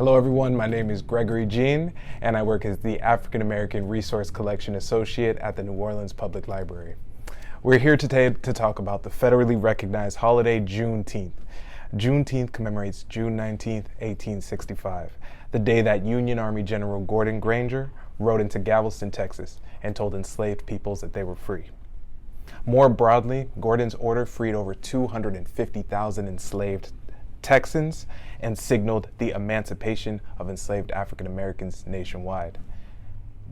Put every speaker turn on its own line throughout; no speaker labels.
Hello everyone, my name is Gregory Jean, and I work as the African American Resource Collection Associate at the New Orleans Public Library. We're here today to talk about the federally recognized holiday Juneteenth. Juneteenth commemorates June 19, 1865, the day that Union Army General Gordon Granger rode into Galveston, Texas, and told enslaved peoples that they were free. More broadly, Gordon's order freed over 250,000 enslaved Texans and signaled the emancipation of enslaved African Americans nationwide.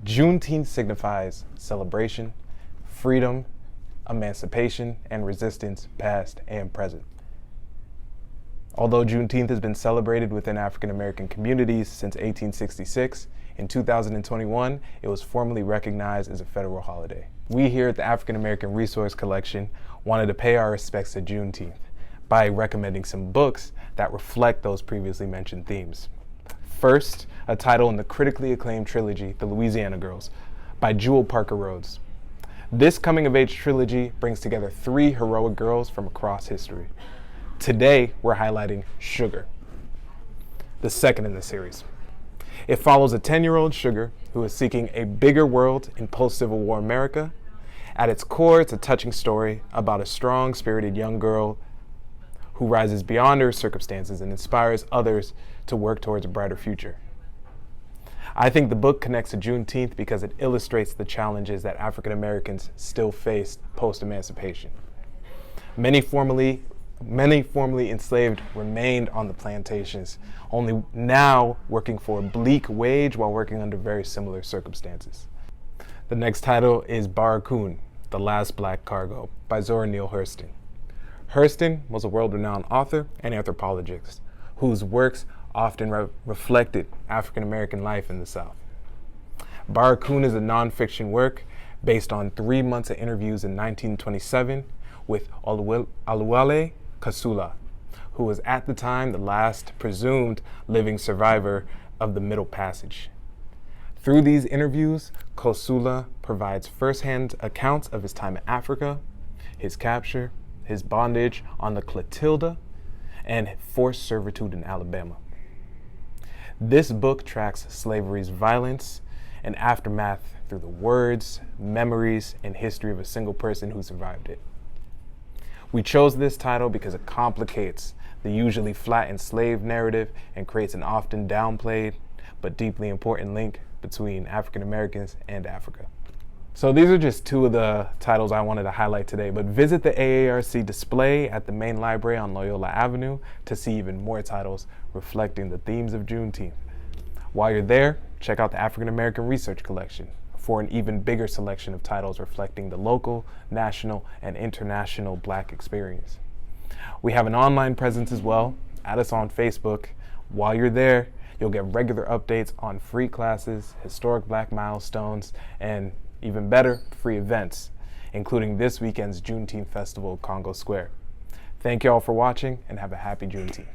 Juneteenth signifies celebration, freedom, emancipation, and resistance past and present. Although Juneteenth has been celebrated within African American communities since 1866, in 2021, it was formally recognized as a federal holiday. We here at the African American Resource Collection wanted to pay our respects to Juneteenth by recommending some books that reflect those previously mentioned themes. First, a title in the critically acclaimed trilogy, The Louisiana Girls, by Jewell Parker Rhodes. This coming-of-age trilogy brings together three heroic girls from across history. Today, we're highlighting Sugar, the second in the series. It follows a 10-year-old Sugar who is seeking a bigger world in post-Civil War America. At its core, it's a touching story about a strong-spirited young girl who rises beyond her circumstances and inspires others to work towards a brighter future. I think the book connects to Juneteenth because it illustrates the challenges that African Americans still face post-emancipation. Many formerly enslaved remained on the plantations, only now working for a bleak wage while working under very similar circumstances. The next title is Barracun, The Last Black Cargo, by Zora Neale Hurston. Hurston was a world-renowned author and anthropologist whose works often reflected African-American life in the South. Barracun is a nonfiction work based on 3 months of interviews in 1927 with Oluwale Kasula, who was at the time the last presumed living survivor of the Middle Passage. Through these interviews, Kasula provides first-hand accounts of his time in Africa, his capture, his bondage on the Clotilda, and forced servitude in Alabama. This book tracks slavery's violence and aftermath through the words, memories, and history of a single person who survived it. We chose this title because it complicates the usually flat enslaved narrative and creates an often downplayed but deeply important link between African Americans and Africa. So these are just two of the titles I wanted to highlight today, but visit the AARC display at the main library on Loyola Avenue to see even more titles reflecting the themes of Juneteenth. While you're there, check out the African American Research Collection for an even bigger selection of titles reflecting the local, national, and international Black experience. We have an online presence as well. Add us on Facebook. While you're there, you'll get regular updates on free classes, historic Black milestones, and even better, free events, including this weekend's Juneteenth Festival at Congo Square. Thank you all for watching and have a happy Juneteenth.